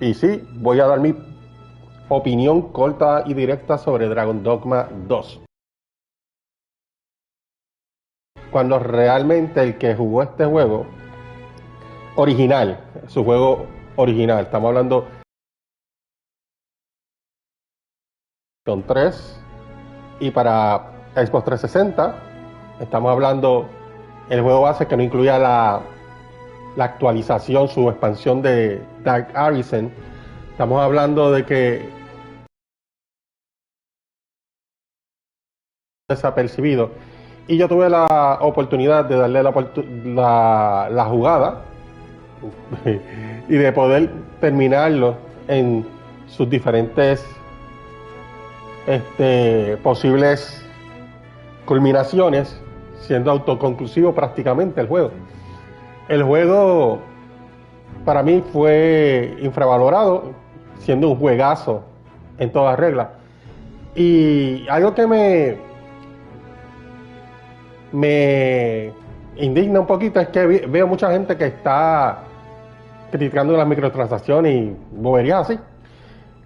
Y sí, voy a dar mi opinión corta y directa sobre Dragon Dogma 2. Cuando realmente el que jugó este juego original, su juego original, estamos hablando con 3 y para Xbox 360, estamos hablando el juego base que no incluía la actualización, su expansión de Dark Arisen. Estamos hablando de que desapercibido, y yo tuve la oportunidad de darle la jugada y de poder terminarlo en sus diferentes posibles culminaciones, siendo autoconclusivo prácticamente el juego. El juego para mí fue infravalorado, siendo un juegazo en toda regla. Y algo que me indigna un poquito es que veo mucha gente que está criticando las microtransacciones y boberías así,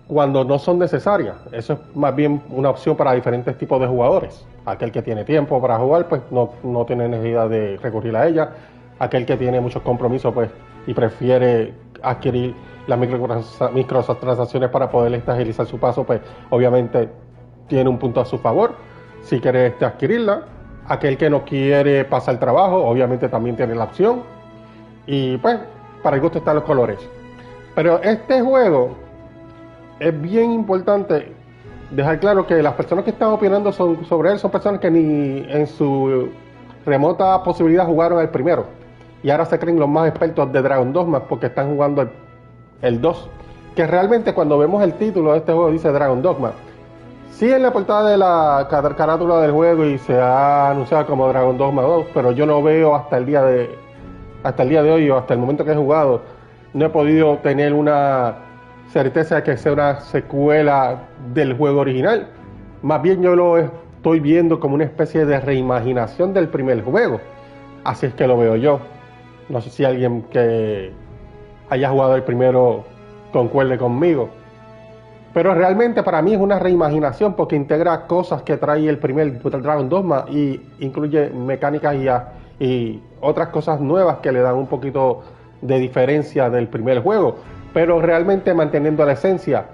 cuando no son necesarias. Eso es más bien una opción para diferentes tipos de jugadores. Aquel que tiene tiempo para jugar, pues no tiene necesidad de recurrir a ella. Aquel que tiene muchos compromisos, pues, y prefiere adquirir las microtransacciones para poder agilizar su paso, pues obviamente tiene un punto a su favor si quiere adquirirla. Aquel que no quiere pasar trabajo, obviamente también tiene la opción. Y pues, para el gusto están los colores. Pero este juego es bien importante dejar claro que las personas que están opinando sobre él son personas que ni en su remota posibilidad jugaron el primero. Y ahora se creen los más expertos de Dragon Dogma porque están jugando el 2. Que realmente cuando vemos el título de este juego dice Dragon Dogma. Sí, en la portada de la carátula del juego y se ha anunciado como Dragon Dogma 2, pero yo no veo hasta el día de hoy o hasta el momento que he jugado, no he podido tener una certeza de que sea una secuela del juego original. Más bien yo lo estoy viendo como una especie de reimaginación del primer juego. Así es que lo veo yo. No sé si alguien que haya jugado el primero concuerde conmigo. Pero realmente para mí es una reimaginación porque integra cosas que trae el primer Dragon Dogma y incluye mecánicas y otras cosas nuevas que le dan un poquito de diferencia del primer juego, pero realmente manteniendo la esencia,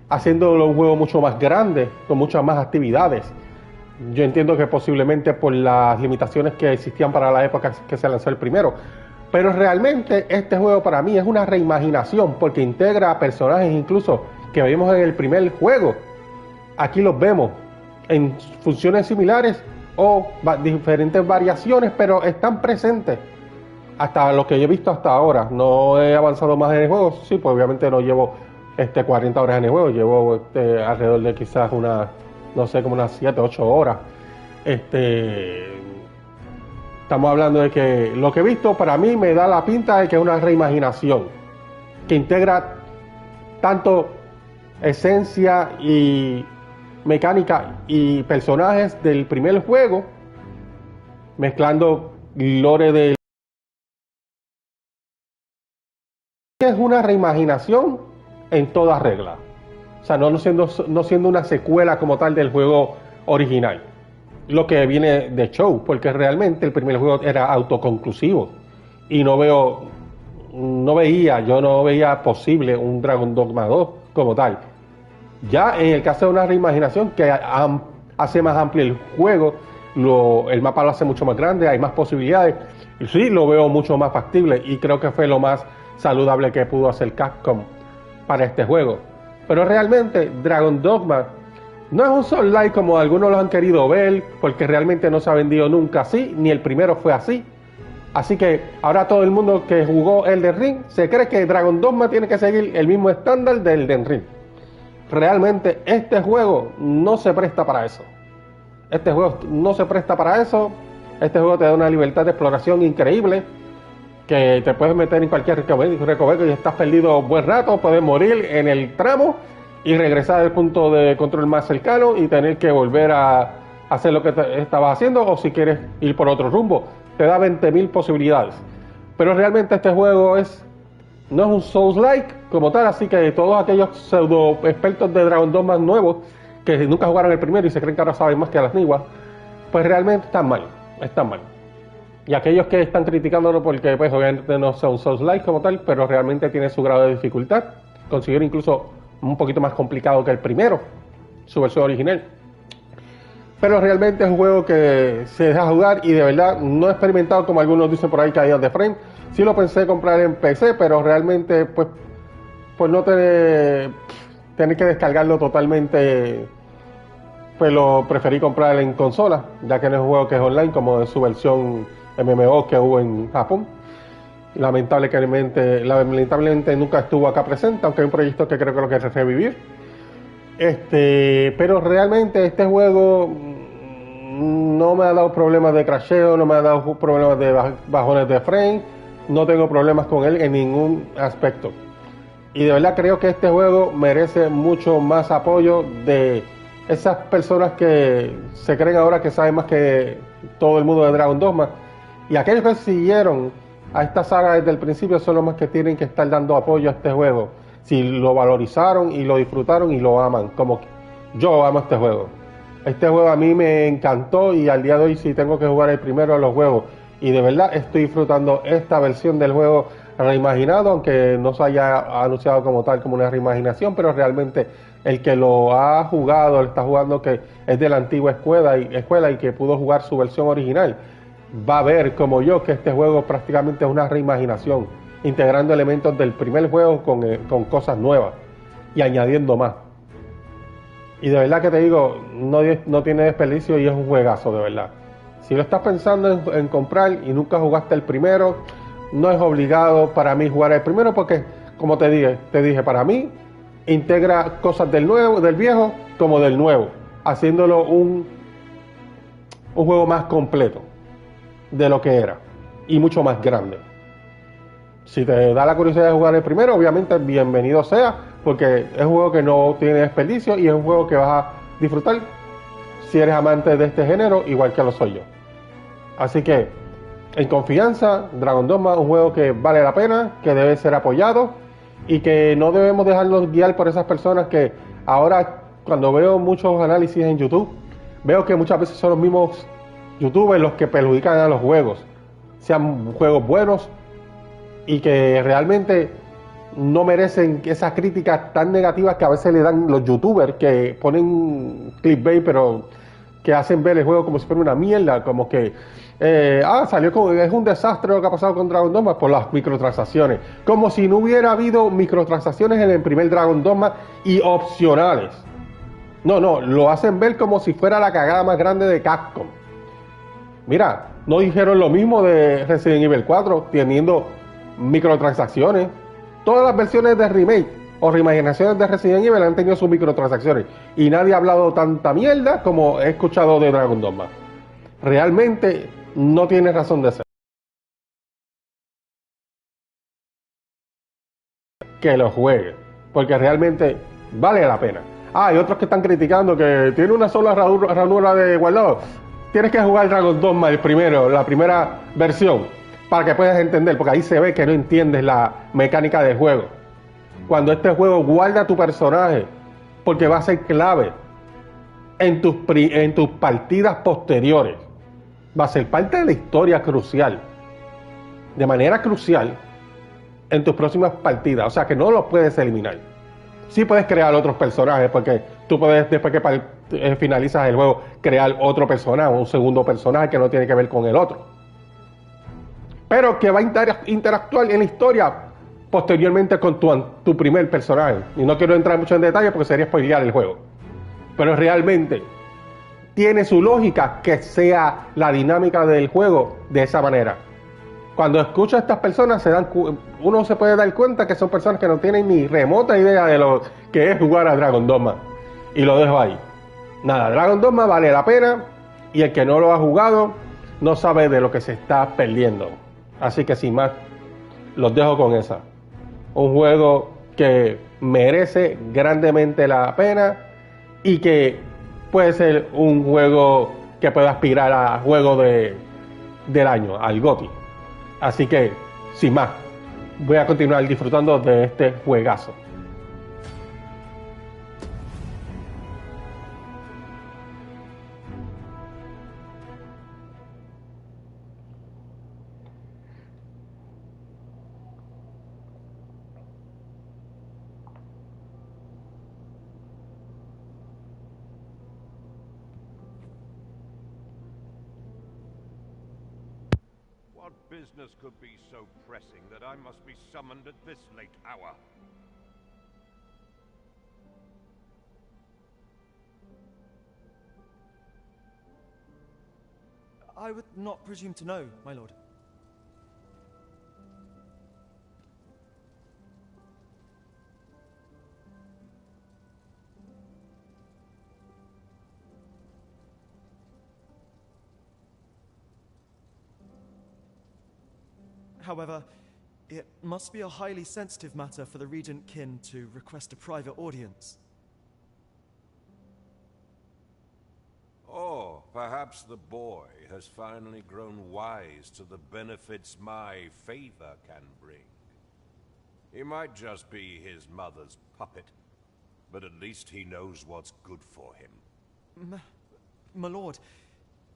haciéndolo un juego mucho más grande, con muchas más actividades. Yo entiendo que posiblemente por las limitaciones que existían para la época que se lanzó el primero, pero realmente este juego para mí es una reimaginación porque integra personajes incluso que vimos en el primer juego. Aquí los vemos en funciones similares o diferentes variaciones, pero están presentes hasta lo que yo he visto hasta ahora. No he avanzado más en el juego, sí, pues obviamente no llevo 40 horas en el juego, llevo alrededor de quizás unas, no sé, como unas 7, 8 horas. Estamos hablando de que lo que he visto para mí me da la pinta de que es una reimaginación que integra tanto esencia y mecánica y personajes del primer juego, mezclando lore de... Es una reimaginación en toda regla, o sea, no siendo una secuela como tal del juego original, lo que viene de show, porque realmente el primer juego era autoconclusivo y yo no veía posible un Dragon Dogma 2 como tal. Ya en el caso de una reimaginación que hace más amplio el juego, el mapa lo hace mucho más grande, hay más posibilidades, y sí, lo veo mucho más factible y creo que fue lo más saludable que pudo hacer Capcom para este juego. Pero realmente Dragon Dogma no es un Soul Like como algunos lo han querido ver, porque realmente no se ha vendido nunca así, ni el primero fue así. Así que ahora todo el mundo que jugó Elden Ring se cree que Dragon Dogma tiene que seguir el mismo estándar del Elden Ring. Realmente este juego no se presta para eso. Este juego no se presta para eso. Este juego te da una libertad de exploración increíble, que te puedes meter en cualquier recoveco y estás perdido un buen rato, puedes morir en el tramo y regresar al punto de control más cercano y tener que volver a hacer lo que estabas haciendo, o si quieres ir por otro rumbo. Te da 20.000 posibilidades. Pero realmente este juego es No es un Souls-like como tal, así que todos aquellos pseudo expertos de Dragon Dogma nuevos que nunca jugaron el primero y se creen que ahora saben más que las niguas, pues realmente están mal, están mal. Y aquellos que están criticándolo porque pues obviamente no son Souls-like como tal, pero realmente tiene su grado de dificultad, consiguieron incluso un poquito más complicado que el primero, su versión original. Pero realmente es un juego que se deja jugar y de verdad no he experimentado como algunos dicen por ahí caídas de frame. Sí lo pensé comprar en PC, pero realmente pues no tener que descargarlo totalmente, pues lo preferí comprar en consola, ya que no es un juego que es online como es su versión MMO que hubo en Japón. Lamentablemente nunca estuvo acá presente, aunque hay un proyecto que creo que lo quiere revivir. Pero realmente este juego no me ha dado problemas de crasheo, no me ha dado problemas de bajones de frame, no tengo problemas con él en ningún aspecto. Y de verdad creo que este juego merece mucho más apoyo de esas personas que se creen ahora que saben más que todo el mundo de Dragon Dogma. Y aquellos que siguieron a esta saga desde el principio son los más que tienen que estar dando apoyo a este juego. Si lo valorizaron y lo disfrutaron y lo aman, como yo amo este juego. Este juego a mí me encantó y al día de hoy si tengo que jugar el primero de los juegos. Y de verdad estoy disfrutando esta versión del juego reimaginado, aunque no se haya anunciado como tal como una reimaginación, pero realmente el que lo ha jugado, lo está jugando, que es de la antigua escuela y que pudo jugar su versión original, va a ver como yo que este juego prácticamente es una reimaginación, integrando elementos del primer juego con cosas nuevas y añadiendo más. Y de verdad que te digo, no tiene desperdicio y es un juegazo de verdad. Si lo estás pensando en comprar y nunca jugaste el primero, no es obligado para mí jugar el primero porque, como te dije, para mí integra cosas del viejo como del nuevo, haciéndolo un juego más completo de lo que era y mucho más grande. Si te da la curiosidad de jugar el primero, obviamente bienvenido sea, porque es un juego que no tiene desperdicio y es un juego que vas a disfrutar si eres amante de este género, igual que lo soy yo. Así que, en confianza, Dragon Dogma es un juego que vale la pena, que debe ser apoyado y que no debemos dejarnos guiar por esas personas que ahora, cuando veo muchos análisis en YouTube, veo que muchas veces son los mismos youtubers los que perjudican a los juegos, sean juegos buenos y que realmente no merecen esas críticas tan negativas que a veces le dan los youtubers que ponen clickbait pero que hacen ver el juego como si fuera una mierda, como que es un desastre lo que ha pasado con Dragon Dogma por las microtransacciones, como si no hubiera habido microtransacciones en el primer Dragon Dogma y opcionales. No, lo hacen ver como si fuera la cagada más grande de Capcom. Mira, no dijeron lo mismo de Resident Evil 4 teniendo microtransacciones. Todas las versiones de remake o reimaginaciones de Resident Evil han tenido sus microtransacciones y nadie ha hablado tanta mierda como he escuchado de Dragon Dogma. Realmente no tiene razón de ser. Que lo juegue, porque realmente vale la pena. Hay otros que están criticando que tiene una sola ranura de guardado. Tienes que jugar Dragon Dogma el primero, la primera versión, para que puedas entender, porque ahí se ve que no entiendes la mecánica del juego. Cuando este juego guarda tu personaje, porque va a ser clave en tus partidas posteriores, va a ser parte de la historia crucial, de manera crucial en tus próximas partidas, o sea que no los puedes eliminar. Sí puedes crear otros personajes, porque tú puedes, después que finalizas el juego, crear otro personaje, un segundo personaje que no tiene que ver con el otro, pero que va a interactuar en la historia posteriormente con tu primer personaje. Y no quiero entrar mucho en detalle porque sería spoilear el juego, pero realmente tiene su lógica que sea la dinámica del juego de esa manera. Cuando escucho a estas personas uno se puede dar cuenta que son personas que no tienen ni remota idea de lo que es jugar a Dragon Dogma. Y lo dejo ahí. Nada, Dragon Dogma vale la pena y el que no lo ha jugado no sabe de lo que se está perdiendo. Así que sin más, los dejo con esa. Un juego que merece grandemente la pena y que puede ser un juego que pueda aspirar a juego del año, al GOTY. Así que, sin más, voy a continuar disfrutando de este juegazo. What business could be so pressing that I must be summoned at this late hour? I would not presume to know, my lord. However, it must be a highly sensitive matter for the Regent Kin to request a private audience. Oh, perhaps the boy has finally grown wise to the benefits my favor can bring. He might just be his mother's puppet, but at least he knows what's good for him. My lord,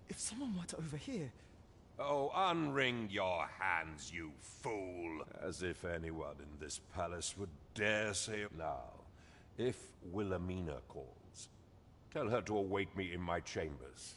if someone were to overhear... Oh, unwring your hands, you fool! As if anyone in this palace would dare say... Now, if Wilhelmina calls, tell her to await me in my chambers.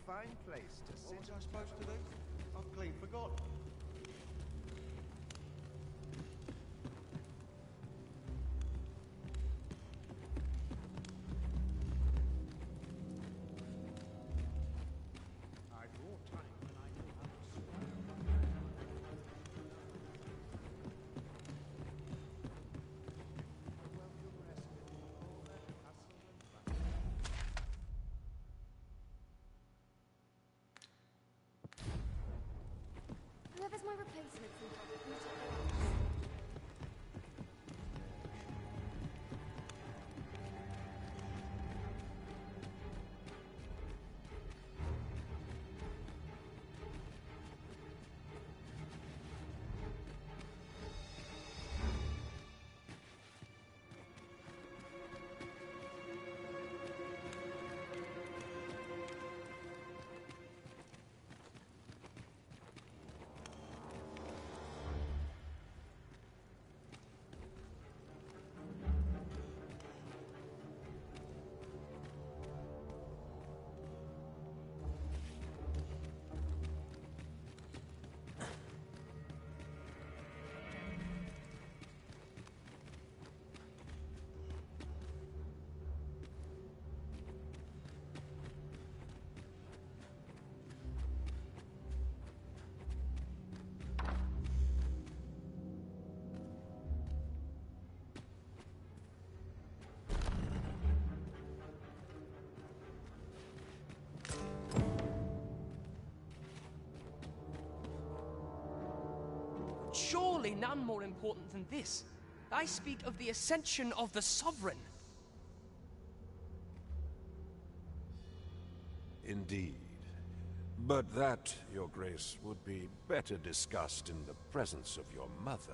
fine place to sit. What was I supposed to do? I've clean forgotten. Whoever's my replacement can help with me. Surely none more important than this. I speak of the ascension of the Sovereign. Indeed. But that, Your Grace, would be better discussed in the presence of your mother.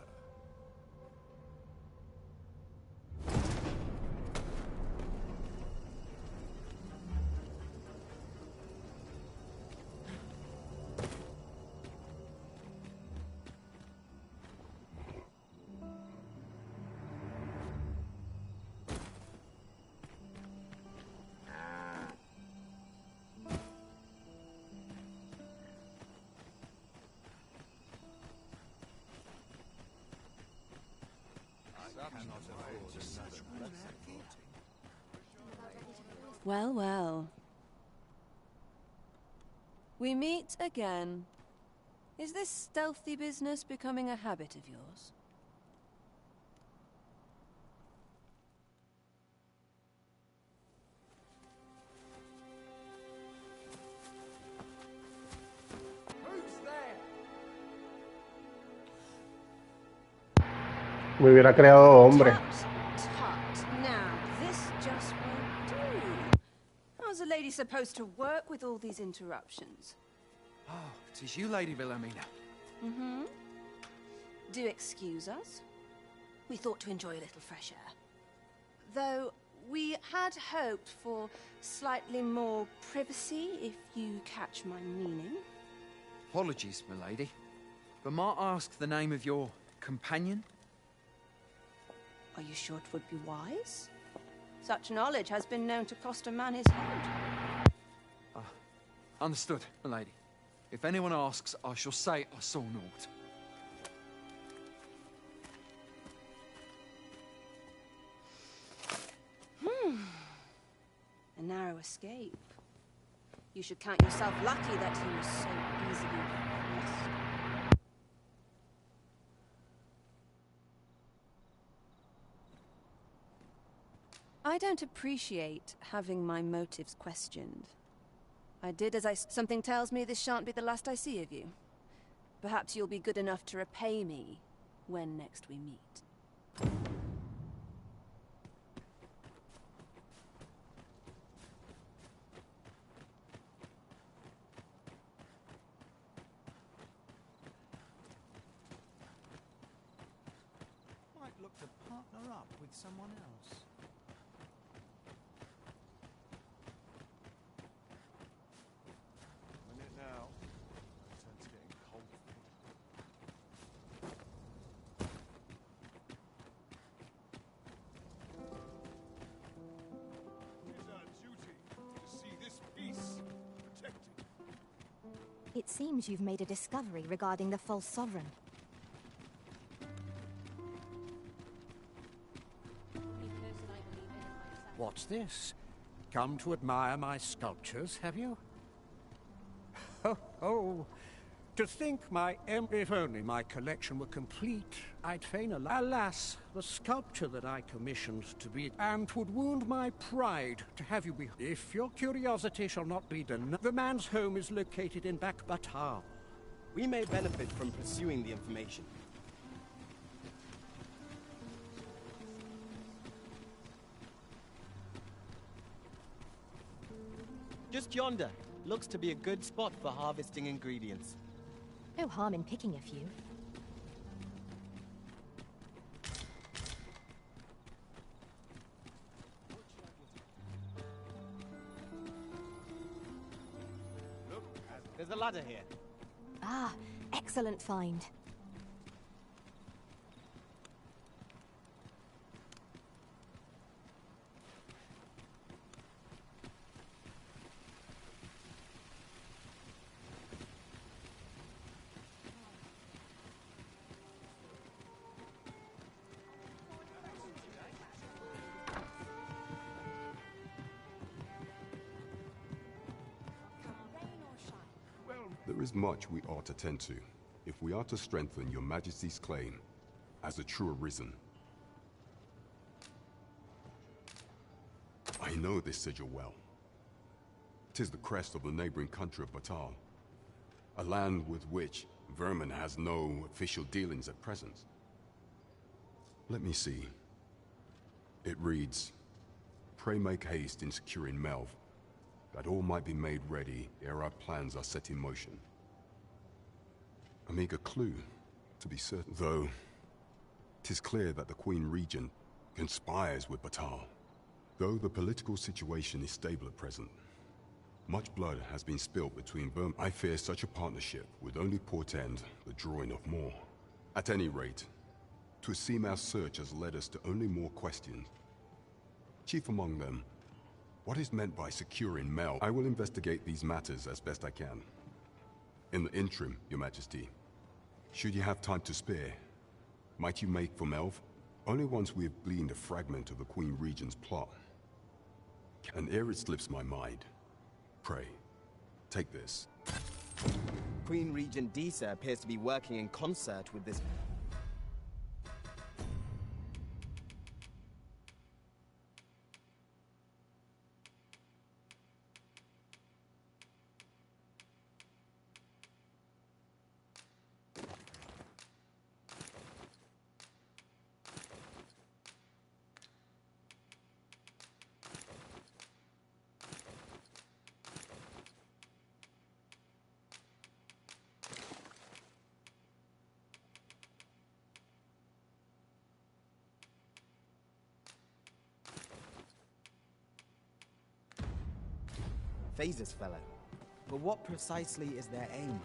Well, well. We meet again. Is this stealthy business becoming a habit of yours? Me hubiera creado hombre. Tut. Now, this just won't do. How's a lady supposed to work with all these interruptions? Oh, 'tis you, Lady Wilhelmina. Mm-hmm. Do excuse us. We thought to enjoy a little fresh air. Though we had hoped for slightly more privacy, if you catch my meaning. Apologies, my lady. But might I ask the name of your companion? Are you sure it would be wise? Such knowledge has been known to cost a man his head. Understood, my lady. If anyone asks, I shall say I saw naught. A narrow escape. You should count yourself lucky that he was so easily impressed. I don't appreciate having my motives questioned. I did as something tells me this shan't be the last I see of you. Perhaps you'll be good enough to repay me when next we meet. Might look to partner up with someone else. Minute now. Turn's getting cold. It is our duty to see this peace protected. It seems you've made a discovery regarding the false sovereign. What's this? Come to admire my sculptures, have you? Oh, to think if only my collection were complete, I'd fain alas, the sculpture that I commissioned to be, and 'twould wound my pride to have you be. If your curiosity shall not be denied, the man's home is located in Batal. We may benefit from pursuing the information. Just yonder. Looks to be a good spot for harvesting ingredients. No harm in picking a few. Look, there's a ladder here. Ah, excellent find. There is much we ought to tend to, if we are to strengthen your Majesty's claim as a true arisen. I know this sigil well. 'Tis the crest of the neighboring country of Batal, a land with which Vermin has no official dealings at present. Let me see. It reads, "Pray make haste in securing Melv, that all might be made ready ere our plans are set in motion." A meager clue, to be certain, though 'tis clear that the Queen Regent conspires with Batal. Though the political situation is stable at present, much blood has been spilt between Vermin. I fear such a partnership would only portend the drawing of more. At any rate, 'twould seem our search has led us to only more questions. Chief among them, what is meant by securing Melv? I will investigate these matters as best I can. In the interim, Your Majesty, should you have time to spare, might you make for Melv? Only once we have gleaned a fragment of the Queen Regent's plot. And ere it slips my mind, pray, take this. Queen Regent Disa appears to be working in concert with this. Phases fellow. But what precisely is their aim?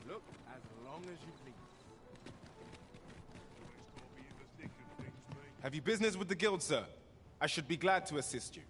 Look, as long as you please. Have you business with the guild, sir? I should be glad to assist you.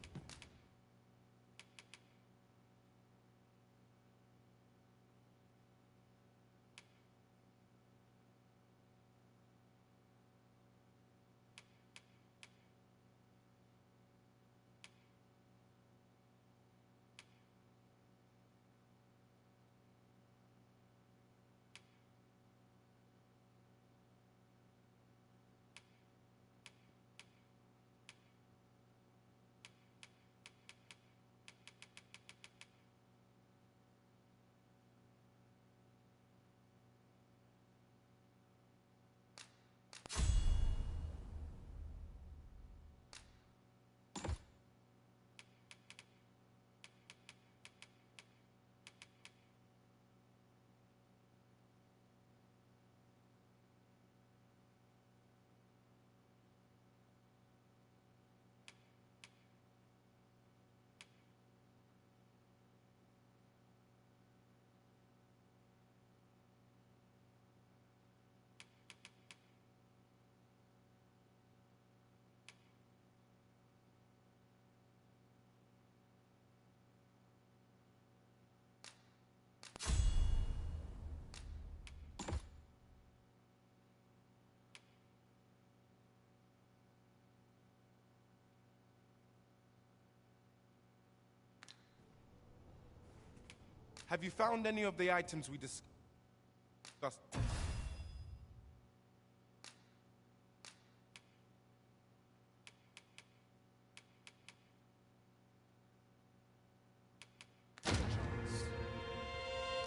Have you found any of the items we discussed?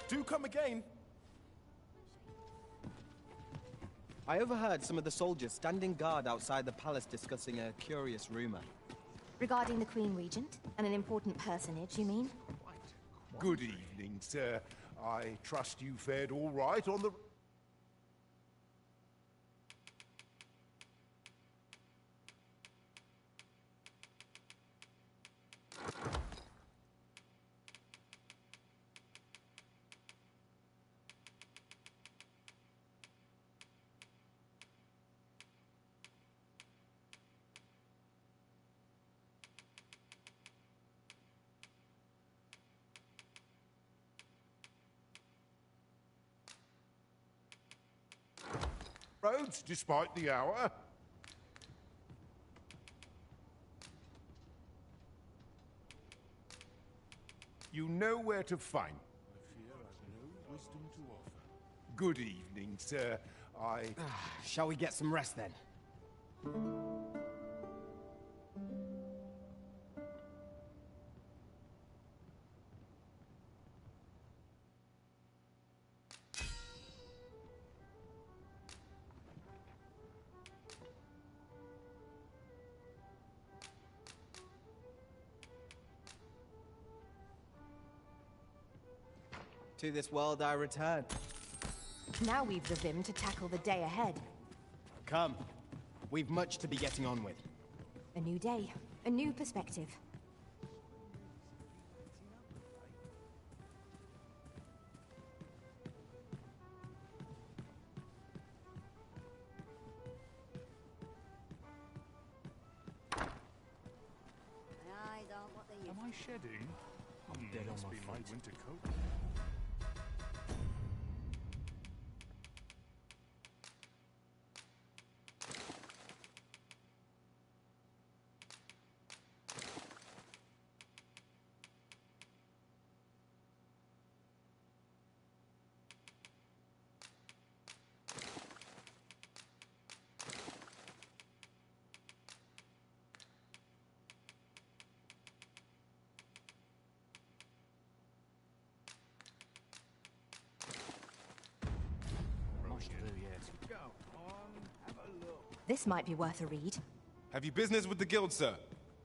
Do come again. I overheard some of the soldiers standing guard outside the palace discussing a curious rumor. Regarding the Queen Regent and an important personage, you mean? Good evening, sir. I trust you fared all right on the... roads, despite the hour. You know where to find. I fear I've no wisdom to offer. Good evening, sir. Shall we get some rest then? To this world I return. Now we've the vim to tackle the day ahead. Come. We've much to be getting on with. A new day, a new perspective. Am I shedding? Dead must be my winter coat. This might be worth a read. Have you business with the guild, sir?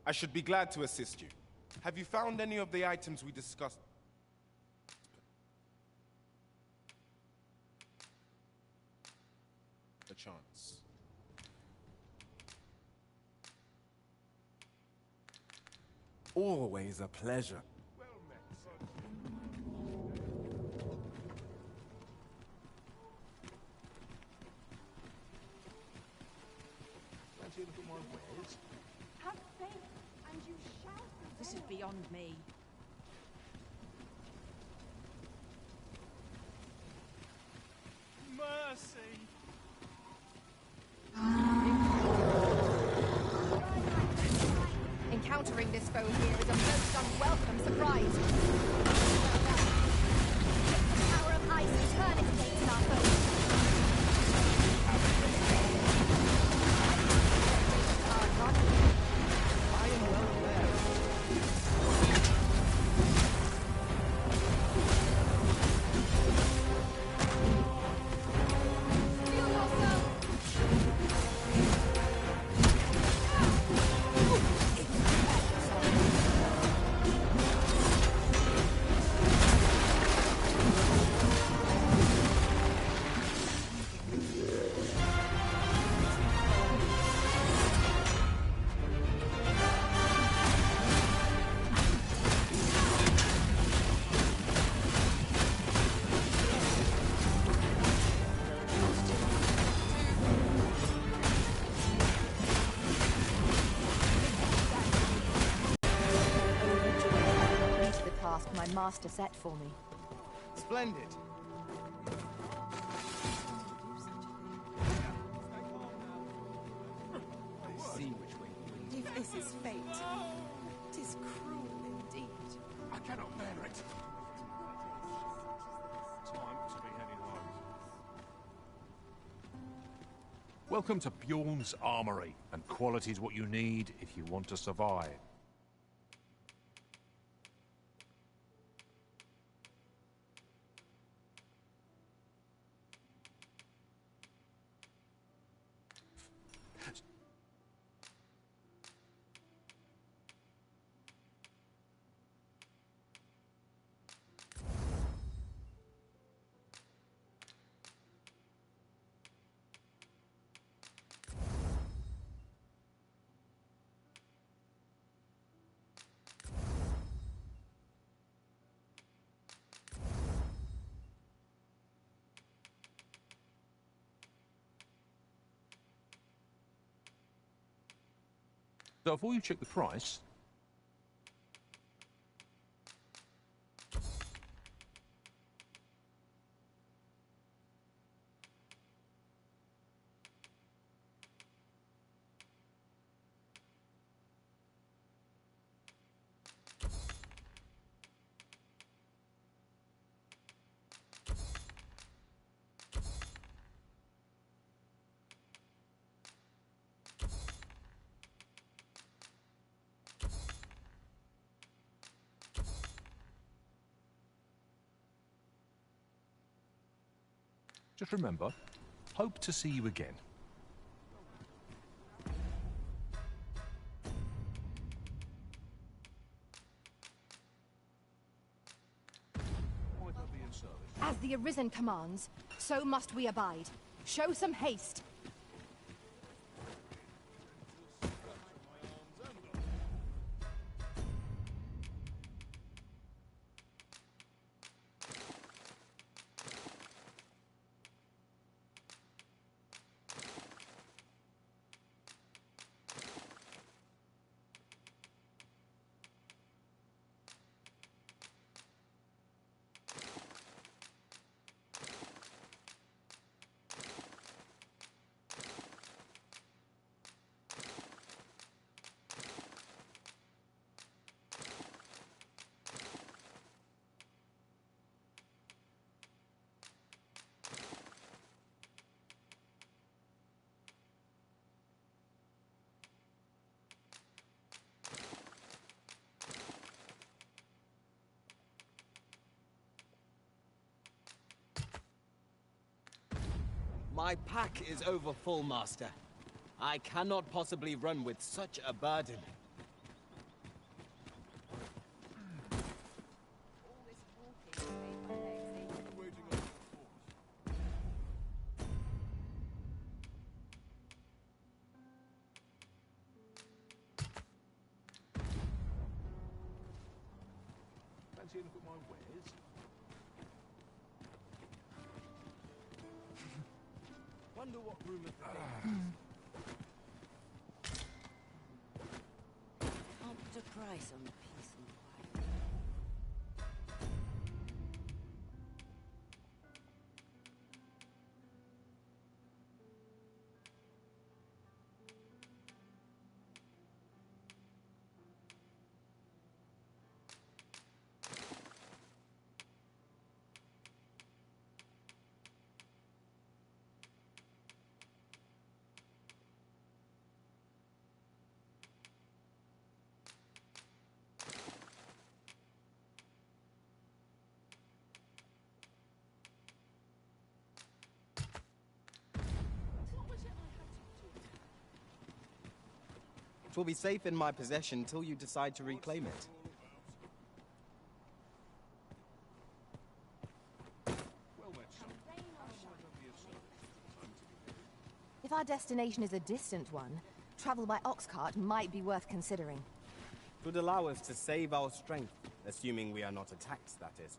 I should be glad to assist you. Have you found any of the items we discussed? A chance. Always a pleasure. Have faith, and you shall. This is beyond me. Mercy! Encountering this foe here is a most unwelcome surprise. The power of ice turn its gates in our foes. I am well aware. Feel yourself. My master set for me. Splendid. I see which way the wind. If this is fate, 'tis cruel indeed. I cannot bear it. Welcome to Bjorn's Armory, and quality's what you need if you want to survive. So before you check the price... Just remember, hope to see you again. As the Arisen commands, so must we abide. Show some haste. My pack is over full, Master. I cannot possibly run with such a burden. Fancy a look at my wares? Wonder what room of Can't put a price on the peace and quiet. It will be safe in my possession till you decide to reclaim it. If our destination is a distant one, travel by ox cart might be worth considering. It would allow us to save our strength, assuming we are not attacked, that is.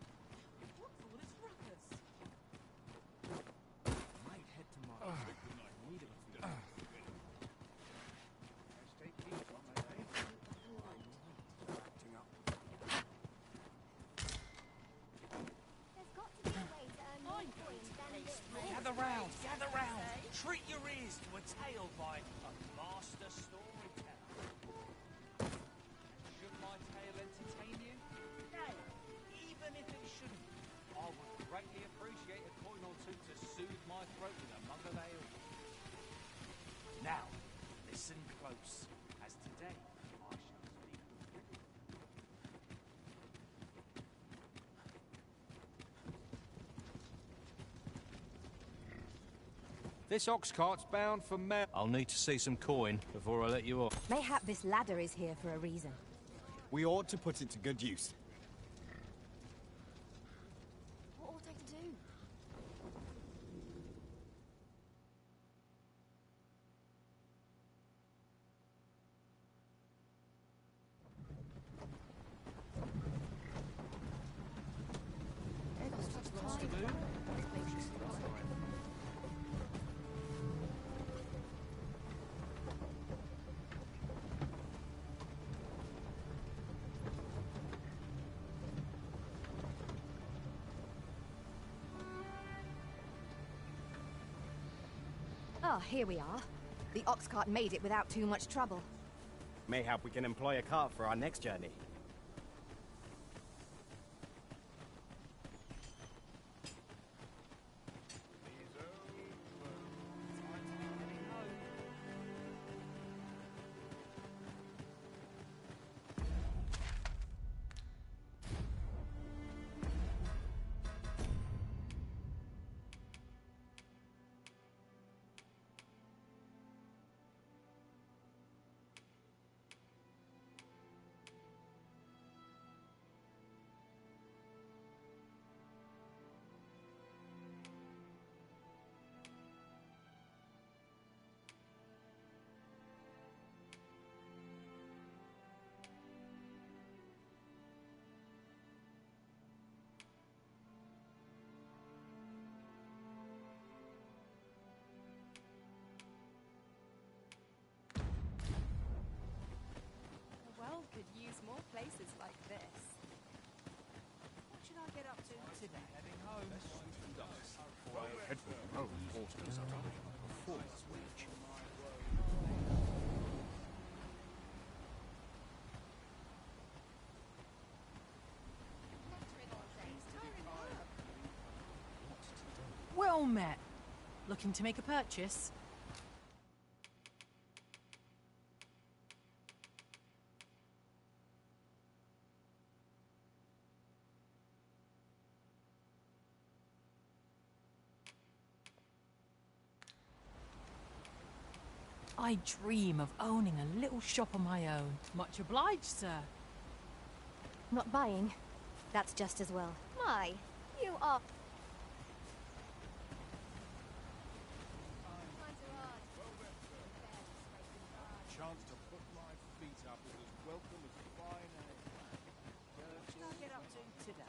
Gather round! Treat your ears to a tale by a master storyteller. Should my tale entertain you? No, even if it shouldn't, I would greatly appreciate a coin or two to soothe my throat with a mug of ale. Now, listen close, as today I shall speak. This ox cart's bound for Mer. I'll need to see some coin before I let you off. Mayhap this ladder is here for a reason. We ought to put it to good use. What ought I to do? Ah, here we are. The ox cart made it without too much trouble. Mayhap we can employ a cart for our next journey. Well, could use more places like this. What should I get up to today? Heading home. Head for Rome, horses arrive before switch. Well met. Looking to make a purchase? I dream of owning a little shop of my own. Much obliged, sir. Not buying. That's just as well. My, you are... Chance to put my feet up is as welcome as fine as... What should I get up to today?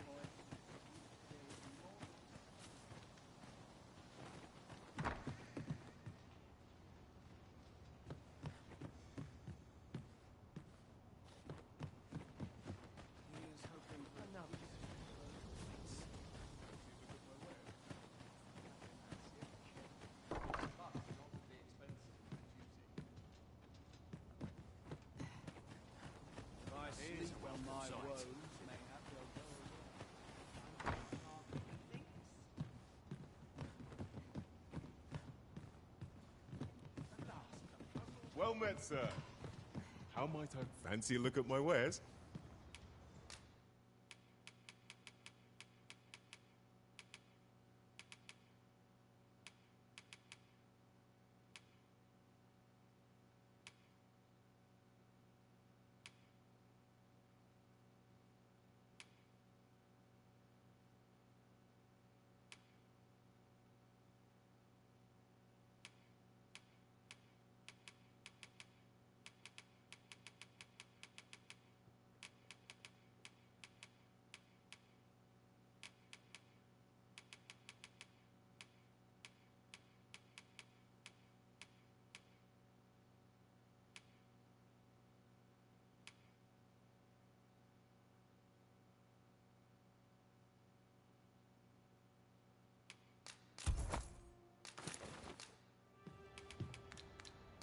Well met, sir. How might I fancy a look at my wares?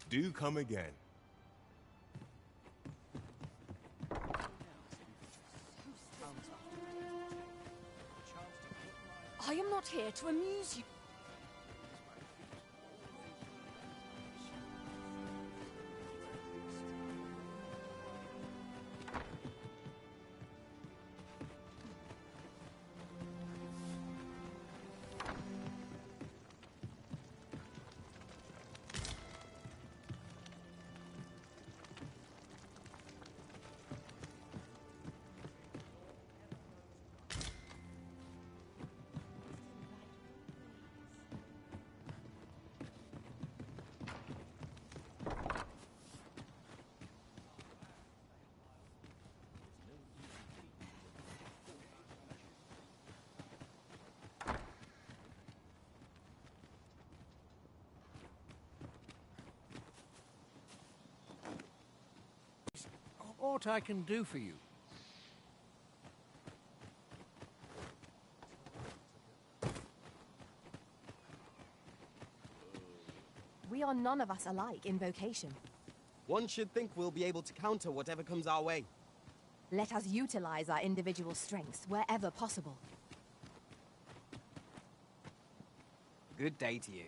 Do come again. I am not here to amuse you. Aught I can do for you? We are none of us alike in vocation. One should think we'll be able to counter whatever comes our way. Let us utilize our individual strengths wherever possible. Good day to you.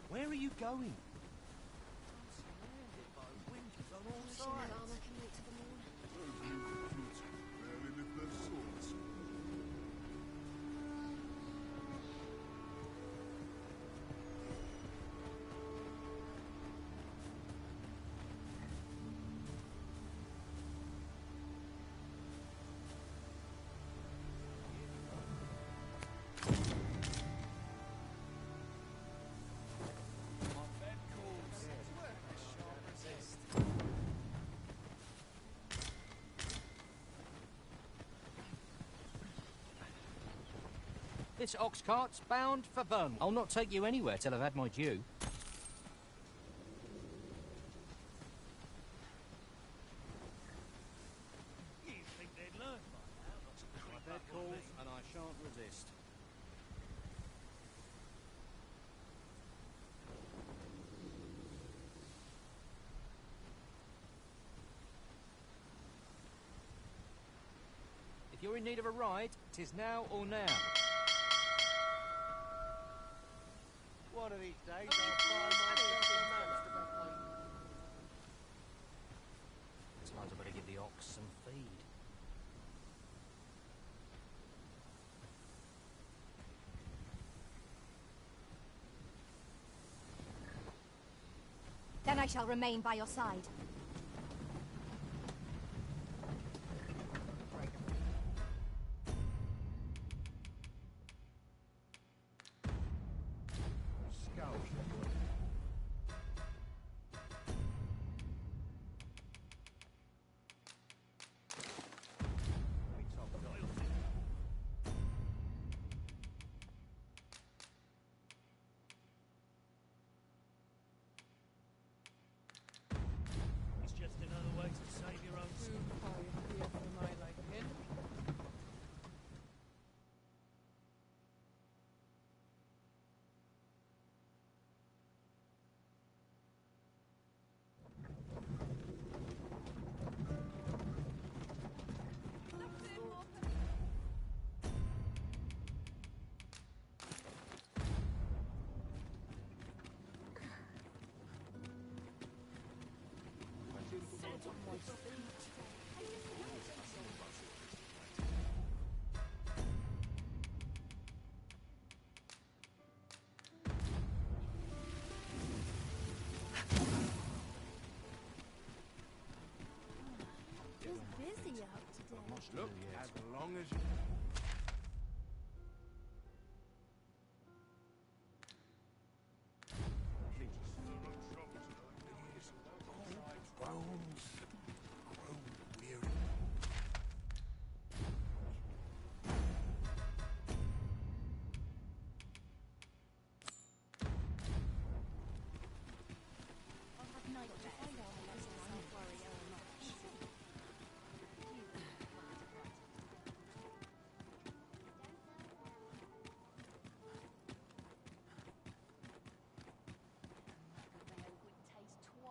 Where are you going? This ox cart's bound for Bun. I'll not take you anywhere till I've had my due. You think they'd learn by now not to creep My bed up on calls, me? and I shan't resist. If you're in need of a ride, 'tis now or now. One of these days I'll find myself a manor. Suppose I better give the ox some feed. Then I shall remain by your side. It's just another way to save your own skin. Busy out today. Look, as long as you...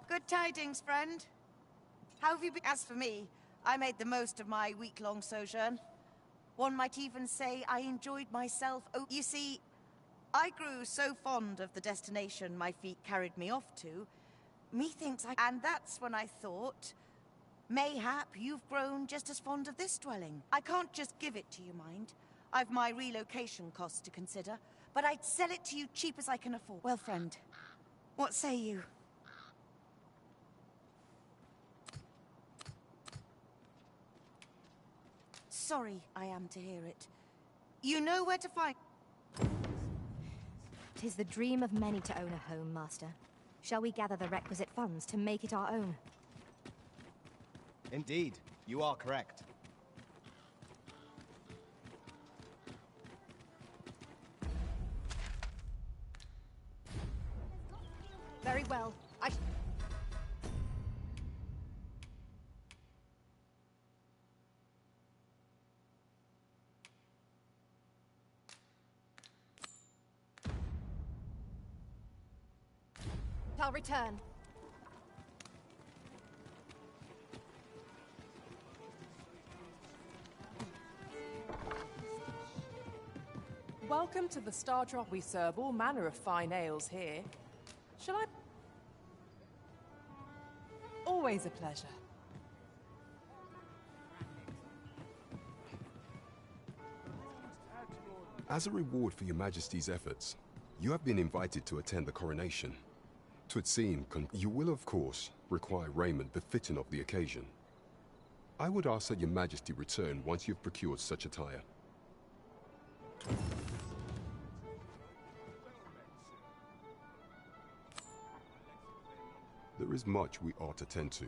Good tidings, friend. How have you been? As for me, I made the most of my week-long sojourn. One might even say I enjoyed myself. Oh, you see, I grew so fond of the destination my feet carried me off to, methinks I... And that's when I thought, mayhap you've grown just as fond of this dwelling. I can't just give it to you, mind. I've my relocation costs to consider, but I'd sell it to you cheap as I can afford. Well, friend, what say you? Sorry I am to hear it. You know where to find... 'Tis the dream of many to own a home, Master. Shall we gather the requisite funds to make it our own? Indeed, you are correct. Very well. I'll return. Welcome to the Star Drop. We serve all manner of fine ales here. Shall I? Always a pleasure. As a reward for your Majesty's efforts, you have been invited to attend the coronation. 'Twould seem you will, of course, require raiment befitting of the occasion. I would ask that your Majesty return once you've procured such attire. There is much we ought to tend to,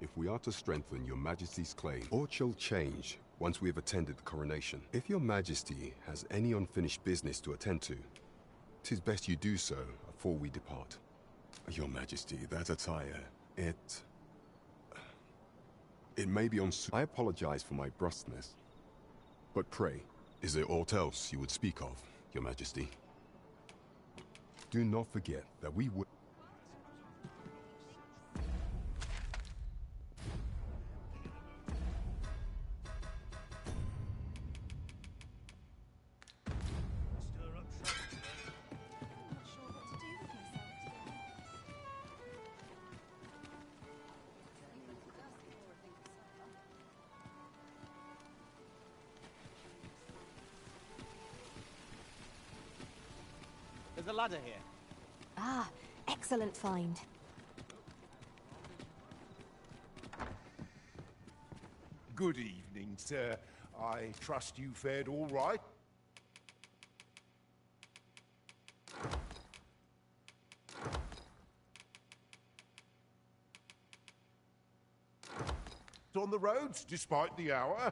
if we are to strengthen your Majesty's claim. Or shall change once we have attended the coronation. If your Majesty has any unfinished business to attend to, 'tis best you do so before we depart. Your Majesty, that attire, it may be I apologize for my brusqueness. But pray, is there aught else you would speak of, Your Majesty? Do not forget that we would... There's a ladder here. Ah, excellent find. Good evening, sir. I trust you fared all right? On the roads, despite the hour?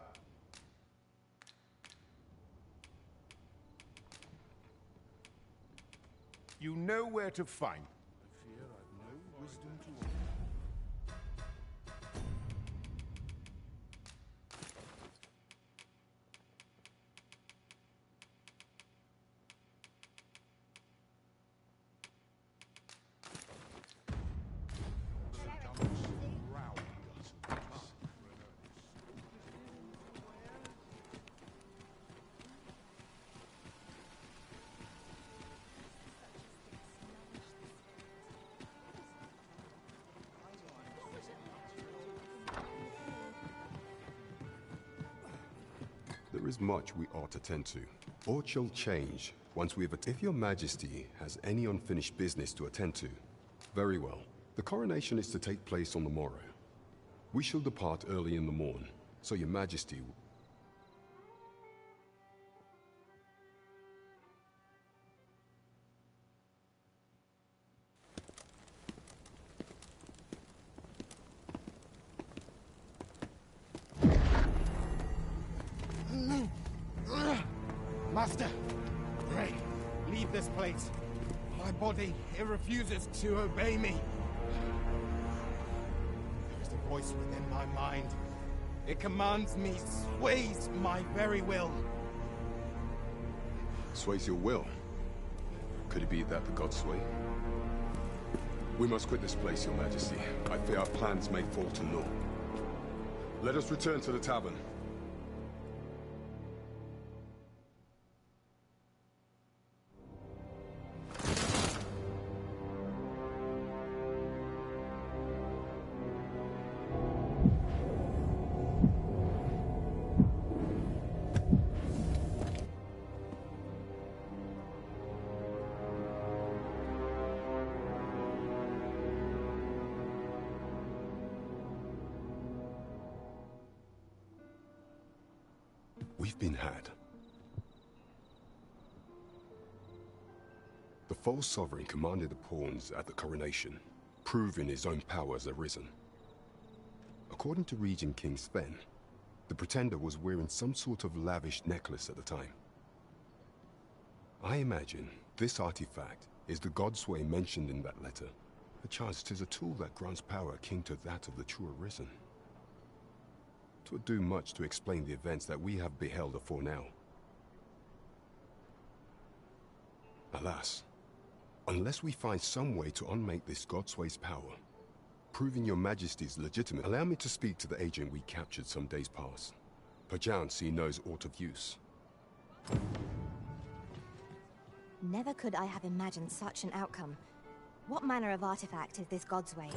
You know where to find. I fear I've no wisdom to offer. There is much we ought to tend to. Or shall change once we have... If your Majesty has any unfinished business to attend to, very well. The coronation is to take place on the morrow. We shall depart early in the morn, so your Majesty... Master! Pray, leave this place. My body, it refuses to obey me. There is a voice within my mind. It commands me, sways my very will. Sways your will? Could it be that the gods sway? We must quit this place, your Majesty. I fear our plans may fall to naught. Let us return to the tavern. We've been had. The false sovereign commanded the pawns at the coronation, proving his own power as arisen. According to Regent King Sven, the pretender was wearing some sort of lavish necklace at the time. I imagine this artifact is the Godsway mentioned in that letter. Perchance 'tis a tool that grants power akin to that of the true arisen. 'Twould do much to explain the events that we have beheld afore now. Alas, unless we find some way to unmake this Godsway's power, proving your majesty's legitimate, allow me to speak to the agent we captured some days past. Perchance he knows aught of use. Never could I have imagined such an outcome. What manner of artifact is this Godsway?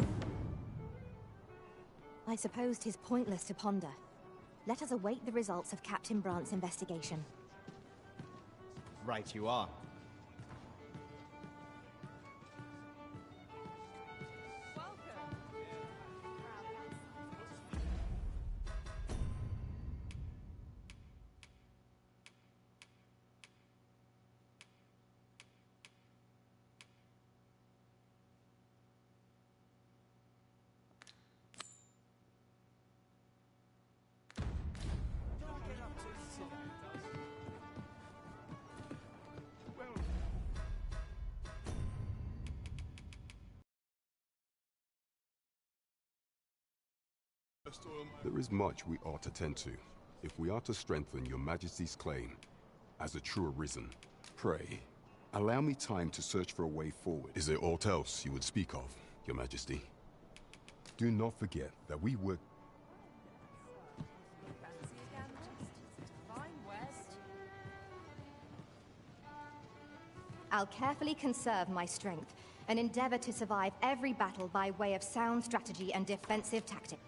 I suppose 'tis pointless to ponder. Let us await the results of Captain Brant's investigation. Right you are. There is much we ought to tend to, if we are to strengthen your majesty's claim as a true arisen. Pray, allow me time to search for a way forward. Is there aught else you would speak of, your majesty? Do not forget that we work... I'll carefully conserve my strength and endeavor to survive every battle by way of sound strategy and defensive tactics.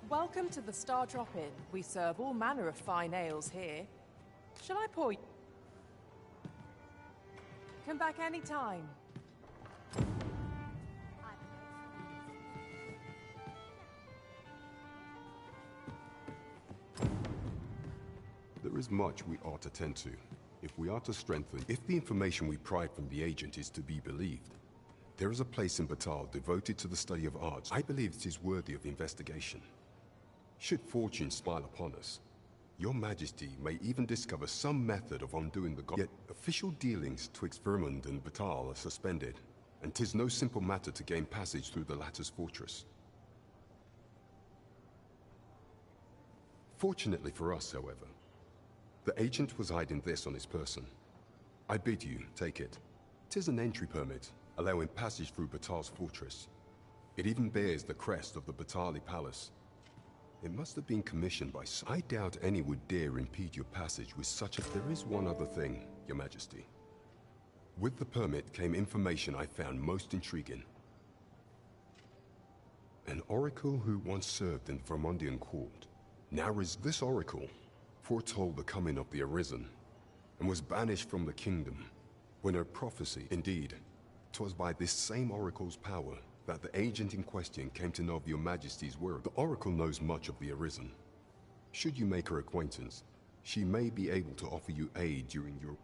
Welcome to the Star Drop-In. We serve all manner of fine ales here. Shall I pour you? Come back any time. There is much we ought to tend to, if we are to strengthen... If the information we pry from the agent is to be believed, there is a place in Batal devoted to the study of arts. I believe it is worthy of investigation. Should fortune smile upon us, your majesty may even discover some method of undoing the god. Yet official dealings twixt Vermund and Batal are suspended, and 'tis no simple matter to gain passage through the latter's fortress. Fortunately for us, however, the agent was hiding this on his person. I bid you take it. 'Tis an entry permit, allowing passage through Batal's fortress. It even bears the crest of the Batali Palace. It must have been commissioned by... I doubt any would dare impede your passage with such a... There is one other thing, your majesty. With the permit came information I found most intriguing. An oracle who once served in the Vermundian court. Now is this oracle foretold the coming of the Arisen, and was banished from the kingdom, when her prophecy... Indeed, 'twas by this same oracle's power that the agent in question came to know of your majesty's work. The oracle knows much of the Arisen. Should you make her acquaintance, she may be able to offer you aid during your...